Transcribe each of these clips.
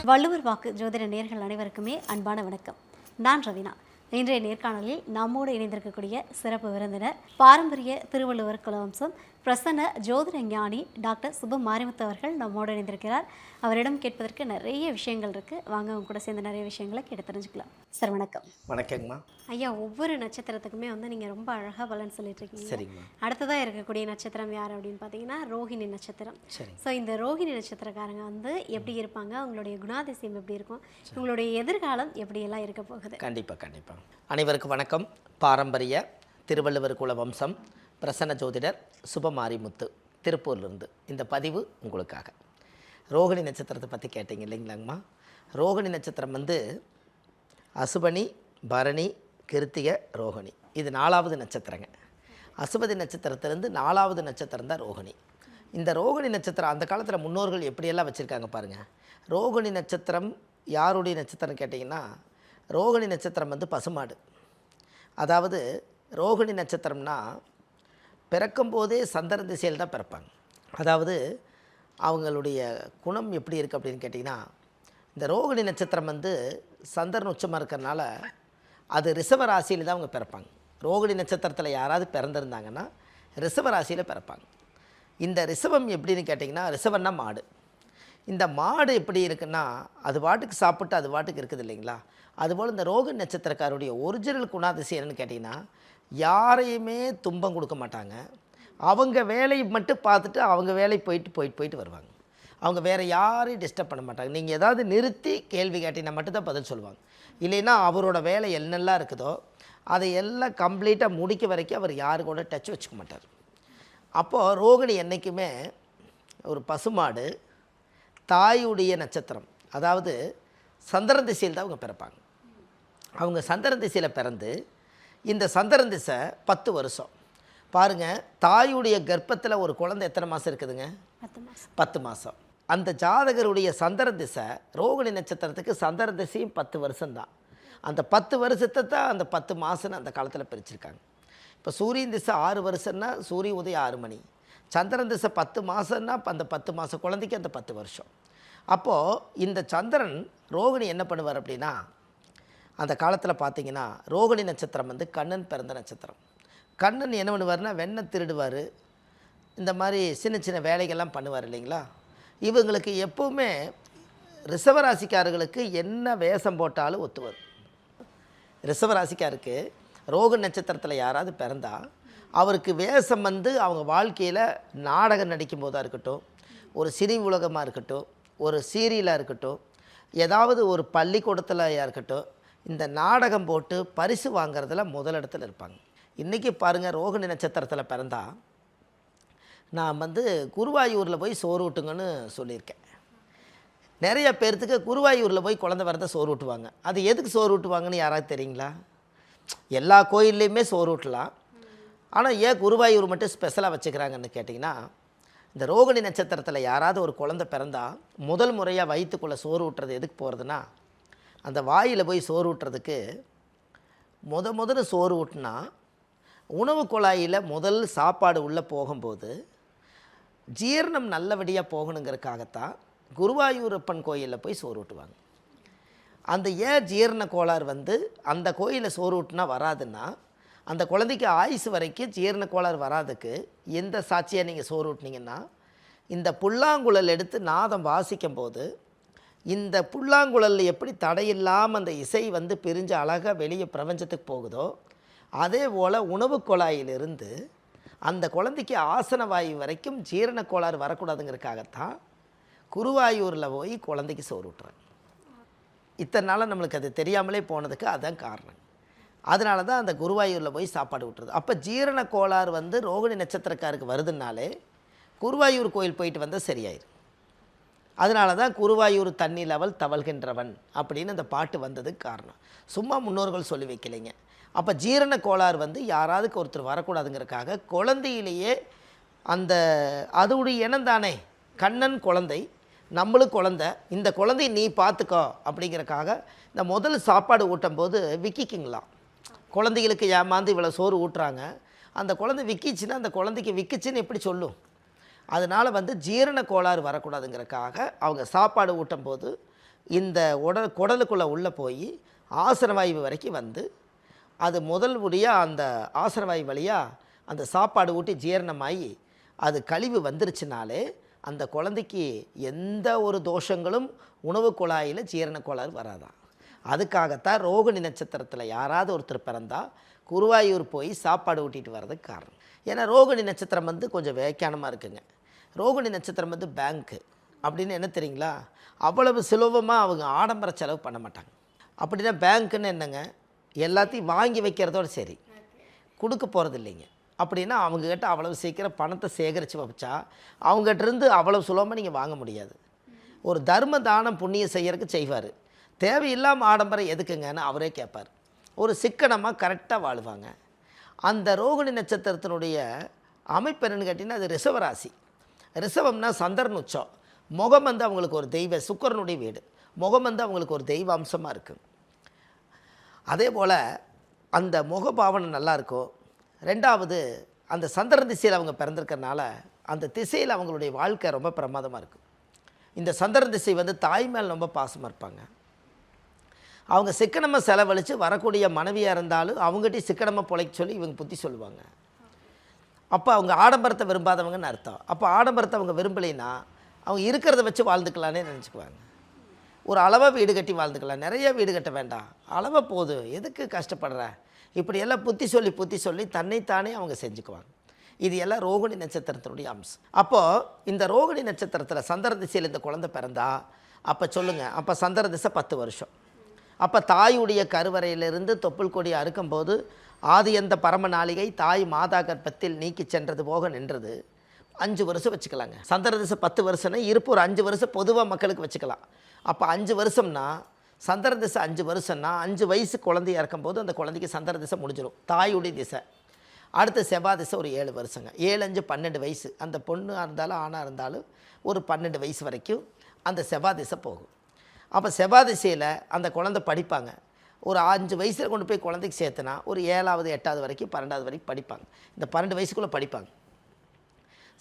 வள்ளுவர் வாக்கு ஜோதிட நேயர்கள் அனைவருக்குமே அன்பான வணக்கம். நான் ரவினா. இன்றைய நேர்காணலில் நம்மோடு இணைந்திருக்கக்கூடிய சிறப்பு விருந்தினர் பாரம்பரிய திருவள்ளுவர் குலவம்சம் பிரசன்ன ஜோதிட ஞானி டாக்டர் சுப மாரிமுத்து அவர்கள் நம்மோடு இணைந்திருக்கிறார். அவரிடம் கேட்பதற்கு நிறைய விஷயங்கள் இருக்குது. வாங்க அவங்க கூட சேர்ந்து நிறைய விஷயங்களை கேட்டு தெரிஞ்சுக்கலாம். சார் வணக்கம். வணக்கங்கம்மா. ஐயா, ஒவ்வொரு நட்சத்திரத்துக்குமே நீங்கள் ரொம்ப அழகாக பலன் சொல்லிட்டு இருக்கீங்க. சரிங்கம்மா. அடுத்ததாக இருக்கக்கூடிய நட்சத்திரம் யார் அப்படின்னு பார்த்தீங்கன்னா ரோஹிணி நட்சத்திரம். ஸோ இந்த ரோஹிணி நட்சத்திரக்காரங்க எப்படி இருப்பாங்க, அவங்களுடைய குணாதிசயம் எப்படி இருக்கும், உங்களுடைய எதிர்காலம் எப்படியெல்லாம் இருக்க போகுது? கண்டிப்பாக. அனைவருக்கும் வணக்கம். பாரம்பரிய திருவள்ளுவர் குல வம்சம் பிரசன்ன ஜோதிடர் சுப மாரிமுத்து திருப்பூர்லேருந்து இந்த பதிவு உங்களுக்காக. ரோகிணி நட்சத்திரத்தை பற்றி கேட்டீங்க இல்லைங்களாங்கம்மா. ரோகிணி நட்சத்திரம் அசுபனி, பரணி, கிருத்திகை, ரோகிணி. இது 4வது நட்சத்திரங்க. அசுபதி நட்சத்திரத்திலேருந்து 4வது நட்சத்திரம் தான் ரோகிணி. இந்த ரோகிணி நட்சத்திரம் அந்த காலத்தில் முன்னோர்கள் எப்படியெல்லாம் வச்சுருக்காங்க பாருங்கள். ரோகிணி நட்சத்திரம் யாருடைய நட்சத்திரம் கேட்டிங்கன்னா, ரோகிணி நட்சத்திரம் பசுமாடு. அதாவது ரோகிணி நட்சத்திரம்னா பிறக்கும்போதே சந்திர திசையில் தான் பிறப்பாங்க. அதாவது அவங்களுடைய குணம் எப்படி இருக்குது அப்படின்னு கேட்டிங்கன்னா, இந்த ரோகிணி நட்சத்திரம் சந்திரன் உச்சமாக இருக்கிறனால அது ரிஷப ராசியில் தான் அவங்க பிறப்பாங்க. ரோகிணி நட்சத்திரத்தில் யாராவது பிறந்திருந்தாங்கன்னா ரிஷப ராசியில் பிறப்பாங்க. இந்த ரிஷபம் எப்படின்னு கேட்டிங்கன்னா, ரிஷபன்னா மாடு. இந்த மாடு எப்படி இருக்குன்னா, அது பாட்டுக்கு சாப்பிட்டு அது பாட்டுக்கு இருக்குது இல்லைங்களா. அதுபோல் இந்த ரோகிணி நட்சத்திரக்காருடைய ஒரிஜினல் குணாதிசயம் என்னென்னு கேட்டிங்கன்னா, யாரையுமே துன்பம் கொடுக்க மாட்டாங்க. அவங்க வேலையை மட்டும் பார்த்துட்டு அவங்க வேலை போயிட்டு வருவாங்க. அவங்க வேறு யாரையும் டிஸ்டர்ப் பண்ண மாட்டாங்க. நீங்கள் ஏதாவது நிறுத்தி கேள்வி கேட்டிங்கன்னா மட்டும்தான் பதில் சொல்லுவாங்க. இல்லைன்னா அவரோட வேலை என்னெல்லாம் இருக்குதோ அதை எல்லாம் கம்ப்ளீட்டாக முடிக்க வரைக்கும் அவர் யாரு கூட டச் வச்சுக்க மாட்டார். அப்போது ரோகிணி என்றைக்குமே ஒரு பசுமாடு, தாயுடைய நட்சத்திரம். அதாவது சந்திரன் திசையில் தான் அவங்க பிறப்பாங்க. அவங்க சந்திரன் திசையில் பிறந்து இந்த சந்திரன் திசை 10 வருஷம் பாருங்கள். தாயுடைய கர்ப்பத்தில் ஒரு குழந்தை எத்தனை மாதம் இருக்குதுங்க? 10 மாதம். அந்த ஜாதகருடைய சந்திரன் திசை ரோகிணி நட்சத்திரத்துக்கு சந்திரன் திசையும் 10 வருஷம்தான். அந்த 10 வருஷத்தை தான் அந்த 10 மாதம்னு அந்த காலத்தில் பிரிச்சிருக்காங்க. இப்போ சூரியன் திசை 6 வருஷம்னா சூரிய உதயம் 6 மணி. சந்திரன் திசை 10 மாதம்னா அந்த 10 மாதம் குழந்தைக்கு அந்த 10 வருஷம். அப்போது இந்த சந்திரன் ரோகிணி என்ன பண்ணுவார் அப்படின்னா, அந்த காலத்தில் பார்த்திங்கன்னா ரோகிணி நட்சத்திரம் கண்ணன் பிறந்த நட்சத்திரம். கண்ணன் என்ன பண்ணுவார்னா வெண்ணெய் திருடுவார், இந்த மாதிரி சின்ன சின்ன வேலைகள்லாம் பண்ணுவார் இல்லைங்களா. இவங்களுக்கு எப்போவுமே ரிஷபராசிக்காரர்களுக்கு என்ன வேஷம் போட்டாலும் ஒத்துவார். ரிஷபராசிக்காருக்கு ரோகிணி நட்சத்திரத்தில் யாராவது பிறந்தால் அவருக்கு வேஷம் அவங்க வாழ்க்கையில் நாடகம் நடிக்கும் போதாக இருக்கட்டும், ஒரு சினி உலகமாக இருக்கட்டும், ஒரு சீரியலாக இருக்கட்டும், ஏதாவது ஒரு பள்ளிக்கூடத்தில் இருக்கட்டும், இந்த நாடகம் போட்டு பரிசு வாங்கிறதுல முதலிடத்தில் இருப்பாங்க. இன்றைக்கி பாருங்கள், ரோகிணி நட்சத்திரத்தில் பிறந்தால் நான் குருவாயூரில் போய் சோறு ஊட்டுங்கன்னு சொல்லியிருக்கேன். நிறைய பேர்த்துக்கு குருவாயூரில் போய் குழந்தை வரத சோறு ஊட்டுவாங்க. அது எதுக்கு சோறு ஊட்டுவாங்கன்னு யாராவது தெரியுங்களா? எல்லா கோயில்லையுமே சோறு ஊட்டலாம். ஆனால் ஏன் குருவாயூர் மட்டும் ஸ்பெஷலாக வச்சுக்கிறாங்கன்னு கேட்டிங்கன்னா, இந்த ரோகிணி நட்சத்திரத்தில் யாராவது ஒரு குழந்தை பிறந்தால் முதல் முறையாக வயிற்றுக்குள்ளே சோறு ஊட்டுறது எதுக்கு போகிறதுனா, அந்த வாயில் போய் சோறு ஊட்டுறதுக்கு முதல்ல சோறு ஊட்டினா உணவு குழாயில் முதல் சாப்பாடு உள்ளே போகும்போது ஜீரணம் நல்லபடியாக போகணுங்கிறதுக்காகத்தான் குருவாயூரப்பன் கோயிலில் போய் சோறு ஊட்டுவாங்க. அந்த ஏன் ஜீரண கோளாறு அந்த கோயிலில் சோறு ஊட்டினா வராதுன்னா, அந்த குழந்தைக்கு ஆயுசு வரைக்கும் ஜீரண கோளாறு வராதுக்கு எந்த சாட்சியாக நீங்கள் சோறு ஊட்டினீங்கன்னா, இந்த புல்லாங்குழல் எடுத்து நாதம் வாசிக்கும் போது இந்த புல்லாங்குழலில் எப்படி தடையில்லாமல் அந்த இசை பிரிஞ்சு அழகாக வெளியே பிரபஞ்சத்துக்கு போகுதோ, அதே போல் உணவு குழாயிலிருந்து அந்த குழந்தைக்கு ஆசன வாயு வரைக்கும் ஜீரண கோளாறு வரக்கூடாதுங்கிறதுக்காகத்தான் குருவாயூரில் போய் குழந்தைக்கு சோறு ஊட்டுறாங்க. இத்தனை நாளாக நம்மளுக்கு அது தெரியாமலே போனதுக்கு அதுதான் காரணம். அதனால தான் அந்த குருவாயூரில் போய் சாப்பாடு ஊட்டுறது. அப்போ ஜீரண கோளாறு ரோகிணி நட்சத்திரக்காருக்கு வருதுனாலே குருவாயூர் கோயில் போயிட்டு வந்தால் சரியாயிரு. அதனால தான் குருவாயூர் தண்ணி லெவல் தவழ்கின்றவன் அப்படின்னு அந்த பாட்டு வந்ததுக்கு காரணம். சும்மா முன்னோர்கள் சொல்லி வைக்கலைங்க. அப்போ ஜீரண கோளாறு யாராவதுக்கு ஒருத்தர் வரக்கூடாதுங்கிறதுக்காக குழந்தையிலேயே அந்த அதோடைய இனம் தானே, கண்ணன் குழந்தை, நம்மளும் குழந்தை, இந்த குழந்தையை நீ பார்த்துக்கோ அப்படிங்கிறக்காக இந்த முதல் சாப்பாடு ஊட்டும் போது விக்கிக்குங்களாம். குழந்தைகளுக்கு ஏமாந்து இவ்வளோ சோறு ஊட்டுறாங்க, அந்த குழந்தை விக்கிச்சுன்னா அந்த குழந்தைக்கு விக்கிச்சுன்னு எப்படி சொல்லும்? அதனால் ஜீரண கோளாறு வரக்கூடாதுங்கிறக்காக அவங்க சாப்பாடு ஊட்டும் போது இந்த குடலுக்குள்ளே உள்ளே போய் ஆசனவாயு வரைக்கும் வந்து அது முதல் முடியாக அந்த ஆசனவாயு வழியாக அந்த சாப்பாடு ஊட்டி ஜீரணமாகி அது கழிவு வந்துருச்சுனாலே அந்த குழந்தைக்கு எந்த ஒரு தோஷங்களும் உணவு குழாயில் ஜீரண கோளாறு வராதான். அதுக்காகத்தான் ரோகிணி நட்சத்திரத்தில் யாராவது ஒருத்தர் பிறந்தால் குருவாயூர் போய் சாப்பாடு ஊட்டிட்டு வர்றதுக்கு காரணம். ஏன்னா ரோகிணி நட்சத்திரம் வந்து கொஞ்சம் வியாக்கியானமாக இருக்குங்க. ரோகிணி நட்சத்திரம் வந்து பேங்க்கு அப்படின்னு என்ன தெரியுங்களா, அவ்வளவு சுலபமாக அவங்க ஆடம்பர செலவு பண்ண மாட்டாங்க. அப்படின்னா பேங்க்குன்னு என்னங்க, எல்லாத்தையும் வாங்கி வைக்கிறதோடு சரி, கொடுக்க போகிறது இல்லைங்க. அப்படின்னா அவங்கக்கிட்ட அவ்வளவு சீக்கிரம் பணத்தை சேகரித்து வச்சா அவங்ககிட்டருந்து அவ்வளவு சுலபமாக நீங்கள் வாங்க முடியாது. ஒரு தர்ம தானம் புண்ணியம் செய்யறதுக்கு செய்வார், தேவையில்லாமல் ஆடம்பரம் எதுக்குங்கன்னு அவரே கேட்பார். ஒரு சிக்கனமாக கரெக்டாக வாழ்வாங்க. அந்த ரோகிணி நட்சத்திரத்தினுடைய அமைப்பு என்னென்னு கேட்டிங்கன்னா அது ரிஷவராசி. ரிஷவம்னா சந்திரன் உச்சம். முகம் வந்து அவங்களுக்கு ஒரு தெய்வ சுக்கிரனுடைய வீடு. முகம் வந்து அவங்களுக்கு ஒரு தெய்வ அம்சமாக இருக்குது. அதே போல் அந்த முகபாவனை நல்லாயிருக்கும். ரெண்டாவது அந்த சந்திரன் திசையில் அவங்க பிறந்திருக்கிறனால அந்த திசையில் அவங்களுடைய வாழ்க்கை ரொம்ப பிரமாதமாக இருக்கும். இந்த சந்திரன் திசை வந்து தாய் மேல் ரொம்ப பாசமாக இருப்பாங்க. அவங்க சிக்கனமாக செலவழித்து வரக்கூடிய மனைவியாக இருந்தாலும் அவங்ககிட்ட சிக்கனமாக பிழைக்க சொல்லி இவங்க புத்தி சொல்லுவாங்க. அப்போ அவங்க ஆடம்பரத்தை விரும்பாதவங்கன்னு அர்த்தம். அப்போ ஆடம்பரத்தை அவங்க விரும்பலைன்னா அவங்க இருக்கிறத வச்சு வாழ்ந்துக்கலான்னே நினச்சிக்குவாங்க. ஒரு அளவாக வீடு கட்டி வாழ்ந்துக்கலாம், நிறைய வீடு கட்ட வேண்டாம், அளவாக போதும், எதுக்கு கஷ்டப்படுற, இப்படியெல்லாம் புத்தி சொல்லி தன்னைத்தானே அவங்க செஞ்சுக்குவாங்க. இது எல்லாம் ரோகிணி நட்சத்திரத்தினுடைய அம்சம். அப்போது இந்த ரோகிணி நட்சத்திரத்தில் சந்திர திசையில் இந்த குழந்தை பிறந்தா அப்போ சொல்லுங்கள், அப்போ சந்திர திசை 10 வருஷம். அப்போ தாயுடைய கருவறையிலிருந்து தொப்புள் கொடி அறுக்கும்போது ஆதி எந்த பரம நாளிகை தாய் மாதா கர்ப்பத்தில் நீக்கி சென்றது போக நின்றது 5 வருஷம் வச்சுக்கலாங்க. சந்திர திசை 10 வருஷம்னா இருப்பு ஒரு 5 வருஷம் பொதுவாக மக்களுக்கு வச்சுக்கலாம். அப்போ 5 வருஷம்னா சந்திர திசை 5 வருஷம்னா 5 வயசு குழந்தையாக இருக்கும்போது அந்த குழந்தைக்கு சந்திர திசை முடிஞ்சிடும், தாயுடைய திசை. அடுத்து செவ்வாய் திசை ஒரு 7 வருஷங்க. 7 5 12 வயசு. அந்த பொண்ணாக இருந்தாலும் ஆணாக இருந்தாலும் ஒரு 12 வயசு வரைக்கும் அந்த செவ்வாய் திசை போகும். அப்போ செவ்வாய் திசையில் அந்த குழந்தை படிப்பாங்க. ஒரு 5 வயசில் கொண்டு போய் குழந்தைக்கு சேர்த்துனா ஒரு 7வது 8வது வரைக்கும் 12வது வரைக்கும் படிப்பாங்க. இந்த 12 வயசுக்குள்ளே படிப்பாங்க.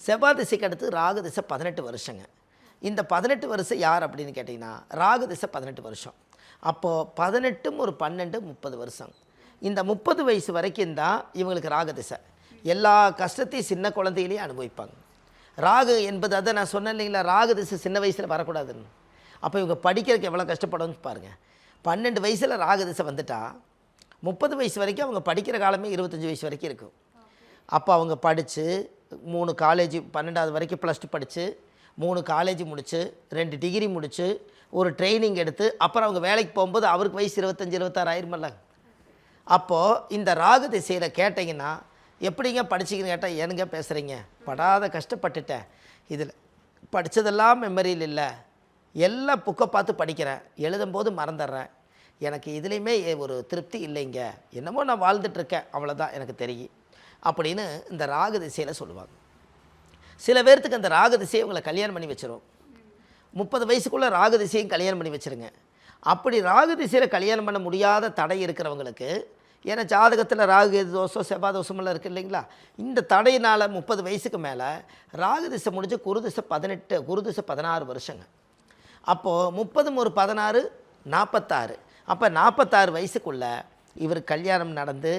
செவ்வாய் திசைக்கு அடுத்து ராகு திசை 18 வருஷங்க. இந்த 18 வருஷம் யார் அப்படின்னு கேட்டிங்கன்னா ராகு திசை 18 வருஷம். அப்போது 18 ஒரு 12 30 வருஷம். இந்த 30 வயசு வரைக்கும் தான் இவங்களுக்கு ராகு திசை. எல்லா கஷ்டத்தையும் சின்ன குழந்தையிலேயே அனுபவிப்பாங்க. ராகு என்பது அதை நான் சொன்னேன் இல்லைங்களா, ராகு திசை சின்ன வயசில் வரக்கூடாதுன்னு. அப்போ இவங்க படிக்கிறதுக்கு எவ்வளோ கஷ்டப்படணும்னு பாருங்கள். 12 வயசில் ராகு திசை வந்துட்டா 30 வயசு வரைக்கும் அவங்க படிக்கிற காலமே 25 வயசு வரைக்கும் இருக்கும். அப்போ அவங்க படித்து 3 காலேஜ் 12வது வரைக்கும் +2 படித்து 3 காலேஜ் முடித்து 2 டிகிரி முடித்து ஒரு ட்ரைனிங் எடுத்து அப்புறம் அவங்க வேலைக்கு போகும்போது அவருக்கு வயசு 25 26 ஆயிருமில்ல. அப்போது இந்த ராகு திசையில் கேட்டிங்கன்னா எப்படிங்க படிச்சிங்கன்னு கேட்டால் ஏனுங்க பேசுகிறீங்க, படாத கஷ்டப்பட்டுட்டேன், இதில் படித்ததெல்லாம் மெமரியில் இல்லை, எல்லாம் புக்கை பார்த்து படிக்கிறேன், எழுதும்போது மறந்துடுறேன், எனக்கு இதுலேயுமே ஒரு திருப்தி இல்லைங்க, என்னமோ நான் வாழ்ந்துட்டுருக்கேன், அவ்வளோதான் எனக்கு தெரியும் அப்படின்னு இந்த ராகு திசையில் சொல்லுவாங்க. சில பேர்த்துக்கு அந்த ராகு திசையை உங்களை கல்யாணம் பண்ணி வச்சிரும். 30 வயசுக்குள்ளே ராகு திசையும் கல்யாணம் பண்ணி வச்சுருங்க. அப்படி ராகு திசையில் கல்யாணம் பண்ண முடியாத தடை இருக்கிறவங்களுக்கு, ஏன்னா ஜாதகத்தில் ராகு தோஷம் செவ்வாய் தோஷமெல்லாம் இருக்குது இல்லைங்களா, இந்த தடையினால் 30 வயசுக்கு மேலே ராகு திசை முடிஞ்சு குரு திசை 18 குரு திசை 16 வருஷங்க. அப்போது 30 ஒரு 16 46. அப்போ 46 வயசுக்குள்ளே இவர் கல்யாணம் நடந்து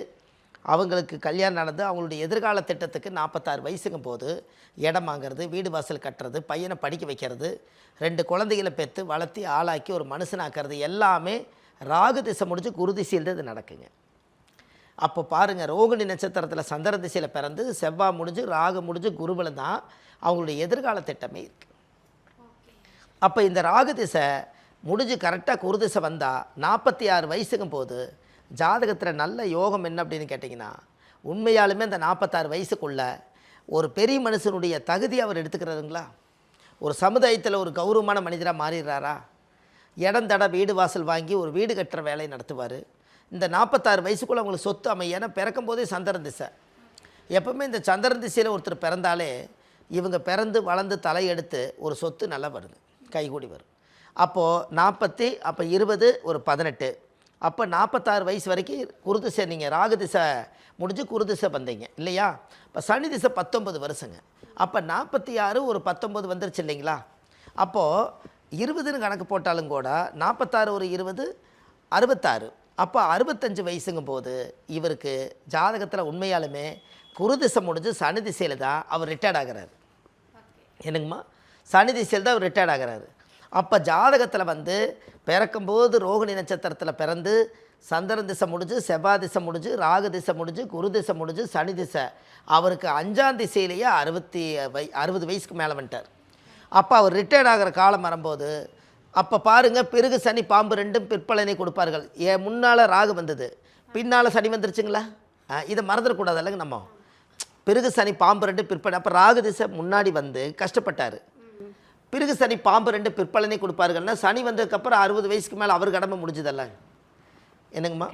அவங்களுடைய எதிர்கால திட்டத்துக்கு 46 வயசுக்கும் போது இடம் வாங்கிறது, வீடு வாசல் கட்டுறது, பையனை படிக்க வைக்கிறது, 2 குழந்தைகளை பெற்று வளர்த்தி ஆளாக்கி ஒரு மனுஷனாக்கிறது எல்லாமே ராகு திசை முடிஞ்சு குரு திசையில் இது நடக்குங்க. அப்போ பாருங்கள், ரோகிணி நட்சத்திரத்தில் சந்திர திசையில் பிறந்து செவ்வாய் முடிஞ்சு ராகு முடிஞ்சு குருவில் தான் அவங்களுடைய எதிர்கால திட்டமே இருக்குது. அப்போ இந்த ராகு திசை முடிஞ்சு கரெக்டாக குரு திசை வந்தால் 46 வயசுக்கும் போது ஜாதகத்தில் நல்ல யோகம் என்ன அப்படின்னு கேட்டிங்கன்னா, உண்மையாலுமே அந்த 46 வயசுக்குள்ளே ஒரு பெரிய மனுஷனுடைய தகுதி அவர் எடுத்துக்கிறதுங்களா, ஒரு சமுதாயத்தில் ஒரு கௌரவமான மனிதராக மாறிடுறாரா, இடம் தட வீடு வாசல் வாங்கி ஒரு வீடு கட்டுற வேலையை நடத்துவார். இந்த 46 வயசுக்குள்ளே அவங்களுக்கு சொத்து அமைய, ஏன்னா பிறக்கும் போதே சந்திரன் திசை. எப்போவுமே இந்த சந்திரன் திசையில் ஒருத்தர் பிறந்தாலே இவங்க பிறந்து வளர்ந்து தலையெடுத்து ஒரு சொத்து நல்லா வருது, கைகூடி வரும். அப்போது அப்போ 20 ஒரு 18, அப்போ 46 வயசு வரைக்கும் குரு திசை, நீங்கள் ராகு திசை முடிஞ்சு குரு திசை வந்தீங்க இல்லையா. இப்போ சனி திசை 19 வருஷங்க. அப்போ 46 ஒரு 19 வந்துருச்சு இல்லைங்களா. அப்போது 20ன்னு கணக்கு போட்டாலும் கூட 46 ஒரு 20 66. அப்போ 65 வயசுங்கும் போது இவருக்கு ஜாதகத்தில் உண்மையாலுமே குரு திசை முடிஞ்சு சனி திசையில் தான் அவர் ரிட்டையர்ட் ஆகிறாரு. என்னங்கம்மா, சனி திசையில் தான் அவர் ரிட்டையர்ட் ஆகிறாரு. அப்போ ஜாதகத்தில் வந்து பிறக்கும்போது ரோகிணி நட்சத்திரத்தில் பிறந்து சந்திரன் திசை முடிஞ்சு செவ்வாய் திசை முடிஞ்சு ராகு திசை முடிஞ்சு குரு திசை முடிஞ்சு சனி திசை அவருக்கு 5ஆம் திசையிலேயே 60 வயசுக்கு மேலே வந்துட்டார். அப்போ அவர் ரிட்டையர்ட் ஆகிற காலம் வரும்போது அப்போ பாருங்கள், பிறகு சனி பாம்பு ரெண்டும் பிற்பலனை கொடுப்பார்கள். முன்னால் ராகு வந்தது, பின்னால் சனி வந்துருச்சுங்களா? இதை மறந்துடக்கூடாது இல்லைங்க நம்ம. பிறகு சனி பாம்பு ரெண்டு பிற்பலன். அப்போ ராகு திசை முன்னாடி வந்து கஷ்டப்பட்டார். பிறகு சனி பாம்பு ரெண்டு பிற்பலனை கொடுப்பார்கள்னா சனி வந்ததுக்கப்புறம் 60 வயசுக்கு மேலே அவர் கடமை முடிஞ்சதல்ல. என்னங்கம்மா,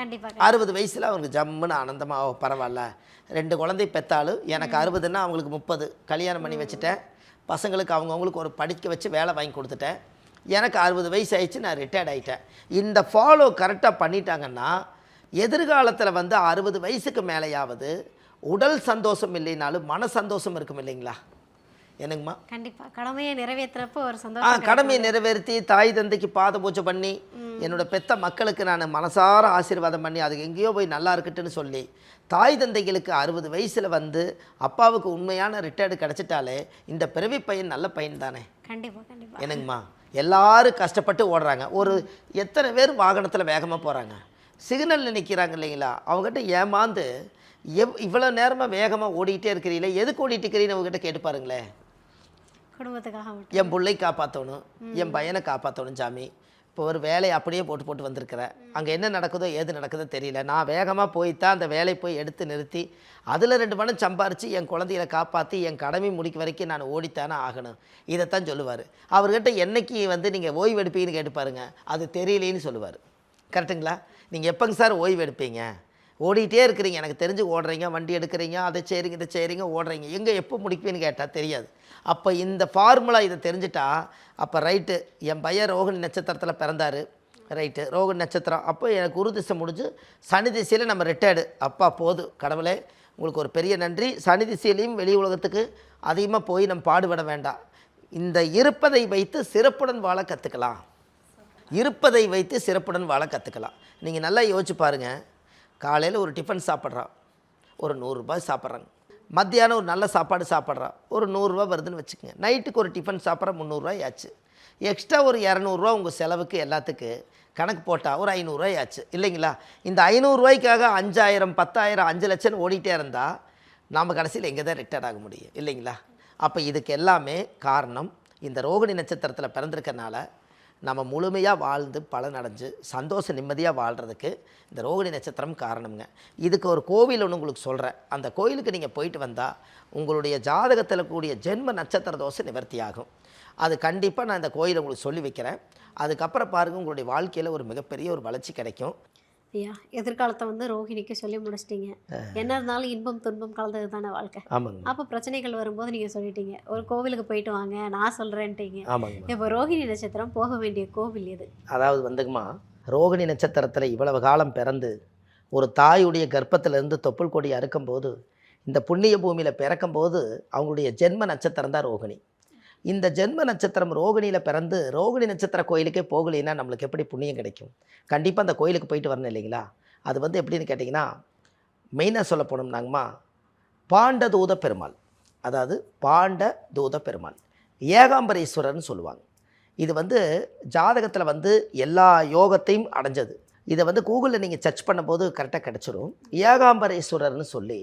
60 வயசில் அவருக்கு ஜம்முன்னு ஆனந்தமாக பரவாயில்ல, 2 குழந்தை பெற்றாலும் எனக்கு 60ன்னா அவங்களுக்கு 30 கல்யாணம் பண்ணி வச்சுட்டேன், பசங்களுக்கு அவங்கவுங்களுக்கு ஒரு படிக்க வச்சு வேலை வாங்கி கொடுத்துட்டேன், எனக்கு 60 வயசு ஆயிடுச்சு, நான் ரிட்டையர்ட் ஆகிட்டேன். இந்த ஃபாலோ கரெக்டாக பண்ணிட்டாங்கன்னா எதிர்காலத்தில் வந்து 60 வயசுக்கு மேலேயாவது உடல் சந்தோஷம் இல்லைனாலும் மன சந்தோஷம் இருக்கும் இல்லைங்களா? என்னங்கம்மா, கண்டிப்பாக கடமையை நிறைவேற்றுறப்போ ஒரு சந்தோஷம். கடமையை நிறைவேற்றி தாய் தந்தைக்கு பாத பூஜை பண்ணி என்னோட பெத்த மக்களுக்கு நான் மனசார ஆசீர்வாதம் பண்ணி அதுக்கு எங்கேயோ போய் நல்லா இருக்கட்டுன்னு சொல்லி தாய் தந்தைகளுக்கு 60 வயசில் வந்து அப்பாவுக்கு உண்மையான ரிட்டையர்டு கிடச்சிட்டாலே இந்த பிறவி பையன் நல்ல பையன் தானே. கண்டிப்பாக கண்டிப்பாக. என்னங்கம்மா, எல்லாரும் கஷ்டப்பட்டு ஓடுறாங்க. ஒரு எத்தனை பேர் வாகனத்தில் வேகமாக போகிறாங்க, சிக்னலில் நிற்கிறாங்க இல்லைங்களா? அவங்ககிட்ட ஏமாந்து இவ்வளோ நேரமாக வேகமாக ஓடிக்கிட்டே இருக்கிறீங்களே, எதுக்கு ஓடிட்டு இருக்கிறீன்னு அவங்ககிட்ட கேட்டு பாருங்களேன். குடும்பத்துக்காக என் பிள்ளை காப்பாற்றணும், என் பையனை காப்பாற்றணும் சாமி. இப்போ ஒரு வேலையை அப்படியே போட்டு வந்திருக்கிறேன், அங்கே என்ன நடக்குதோ ஏது நடக்குதோ தெரியல, நான் வேகமாக போய்த்தான் அந்த வேலையை போய் எடுத்து நிறுத்தி அதில் 2 பணம் சம்பாரித்து என் குழந்தைகளை காப்பாற்றி என் கடமை முடிக்க வரைக்கும் நான் ஓடித்தானே ஆகணும். இதைத்தான் சொல்லுவார். அவர்கிட்ட என்னைக்கு வந்து நீங்கள் ஓய்வு எடுப்பீங்கன்னு கேட்டு பாருங்கள், அது தெரியலேன்னு சொல்லுவார். கரெக்டுங்களா? நீங்கள் எப்போங்க சார் ஓய்வு எடுப்பீங்க? ஓடிட்டே இருக்கிறீங்க, எனக்கு தெரிஞ்சு ஓடுறீங்க, வண்டி எடுக்கிறீங்க, அதை செய்கிறீங்க இதை செய்கிறீங்க, ஓடுறீங்க, எங்கே எப்போ முடிப்பீன்னு கேட்டால் தெரியாது. அப்போ இந்த ஃபார்முலா இதை தெரிஞ்சுட்டா அப்போ ரைட்டு, என் பையன் ரோகிணி நட்சத்திரத்தில் பிறந்தார், ரைட்டு, ரோகிணி நட்சத்திரம், அப்போ எனக்கு குரு திசை முடிஞ்சு சனி திசையில் நம்ம ரிட்டையர்டு. அப்பா போதும், கடவுளே உங்களுக்கு ஒரு பெரிய நன்றி. சனி திசையிலையும் வெளி உலகத்துக்கு அதிகமாக போய் நம்ம பாடுபட வேண்டாம். இந்த இருப்பதை வைத்து சிறப்புடன் வாழ கற்றுக்கலாம். இருப்பதை வைத்து சிறப்புடன் வாழ கற்றுக்கலாம். நீங்கள் நல்லா யோசிச்சு பாருங்கள். காலையில் ஒரு டிஃபன் சாப்பிட்றான், ஒரு 100 ரூபாய் சாப்பிட்றாங்க. மத்தியானம் ஒரு நல்ல சாப்பாடு சாப்பிட்றான், ஒரு 100 ரூபா வருதுன்னு வச்சுக்கோங்க. நைட்டுக்கு ஒரு டிஃபன் சாப்பிட்ற 300 ரூபாய் ஆச்சு. எக்ஸ்ட்ரா ஒரு 200 ரூபா உங்கள் செலவுக்கு எல்லாத்துக்கு கணக்கு போட்டால் ஒரு 500 ரூபாய் ஆச்சு இல்லைங்களா? இந்த 500 ரூபாய்க்காக 5000 10,000 5 லட்சம் ஓடிட்டே இருந்தால் நாம் கடைசியில் எங்கே தான் ரிட்டையர்ட் ஆக முடியும் இல்லைங்களா? அப்போ இதுக்கு எல்லாமே காரணம் இந்த ரோகிணி நட்சத்திரத்தில் பிறந்திருக்கனால நம்ம முழுமையாக வாழ்ந்து பலனடைஞ்சு சந்தோஷம் நிம்மதியாக வாழ்கிறதுக்கு இந்த ரோகிணி நட்சத்திரம் காரணம்ங்க. இதுக்கு ஒரு கோவில் ஒன்று உங்களுக்கு சொல்கிறேன். அந்த கோயிலுக்கு நீங்கள் போயிட்டு வந்தால் உங்களுடைய ஜாதகத்தில் கூடிய ஜென்ம நட்சத்திர தோஷம் நிவர்த்தி ஆகும். அது கண்டிப்பாக நான் இந்த கோயிலை உங்களுக்கு சொல்லி வைக்கிறேன். அதுக்கப்புறம் பாருங்கள், உங்களுடைய வாழ்க்கையில் ஒரு மிகப்பெரிய ஒரு வளர்ச்சி கிடைக்கும். ஐயா, எதிர்காலத்தை வந்து ரோஹிணிக்கு சொல்லி முடிச்சிட்டிங்க. என்ன இருந்தாலும் இன்பம் துன்பம் கலந்தது தானே வாழ்க்கை. ஆமாங்க. அப்போ பிரச்சனைகள் வரும்போது நீங்கள் சொல்லிட்டீங்க, ஒரு கோவிலுக்கு போயிட்டு வாங்க நான் சொல்கிறேன்ட்டீங்க. ஆமாங்க. இப்போ ரோஹிணி நட்சத்திரம் போக வேண்டிய கோவில் எது? அதாவது வந்துங்கம்மா, ரோகிணி நட்சத்திரத்தில் இவ்வளவு காலம் பிறந்து ஒரு தாயுடைய கர்ப்பத்திலேருந்து தொப்புள் கொடி அறுக்கும்போது இந்த புண்ணிய பூமியில் பிறக்கும்போது அவங்களுடைய ஜென்ம நட்சத்திரம் தான் ரோகிணி. இந்த ஜென்ம நட்சத்திரம் ரோகிணியில் பிறந்து ரோகிணி நட்சத்திர கோயிலுக்கே போகலைன்னா நம்மளுக்கு எப்படி புண்ணியம் கிடைக்கும்? கண்டிப்பாக அந்த கோயிலுக்கு போயிட்டு வரணும் இல்லைங்களா? அது வந்து எப்படின்னு கேட்டிங்கன்னா, மெயினாக சொல்ல போனோம்னாங்கம்மா, பாண்டதூத பெருமாள், அதாவது பாண்டதூத பெருமாள் ஏகாம்பரேஸ்வரர்னு சொல்லுவாங்க. இது வந்து ஜாதகத்தில் வந்து எல்லா யோகத்தையும் அடைஞ்சது. இதை வந்து கூகுளில் நீங்கள் சர்ச் பண்ணும்போது கரெக்டாக கிடச்சிரும். ஏகாம்பரேஸ்வரர்னு சொல்லி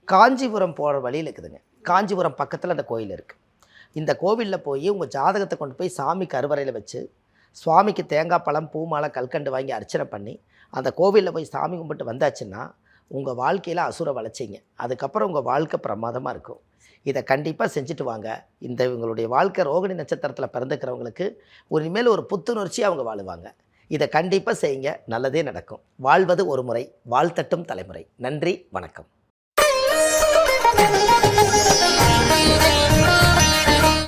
காஞ்சிபுரம் போகிற வழியில் இருக்குதுங்க. காஞ்சிபுரம் பக்கத்தில் அந்த கோயில் இருக்குது. இந்த கோவிலில் போய் உங்கள் ஜாதகத்தை கொண்டு போய் சாமி கருவறையில் வச்சு சுவாமிக்கு தேங்காய் பழம் பூ மாலை கல்கண்டு வாங்கி அர்ச்சனை பண்ணி அந்த கோவிலில் போய் சாமி கும்பிட்டு வந்தாச்சுன்னா உங்கள் வாழ்க்கையில் அசுர வளர்ச்சிங்க. அதுக்கப்புறம் உங்கள் வாழ்க்கை பிரமாதமாக இருக்கும். இதை கண்டிப்பாக செஞ்சுட்டு வாங்க. இந்த இவங்களுடைய வாழ்க்கை ரோகிணி நட்சத்திரத்தில் பிறந்துக்கிறவங்களுக்கு ஒரு இனிமேல் ஒரு புத்துணர்ச்சி அவங்க வாழுவாங்க. இதை கண்டிப்பாக செய்யுங்க, நல்லதே நடக்கும். வாழ்வது ஒரு முறை, வாழ்த்தட்டும் தலைமுறை. நன்றி, வணக்கம்.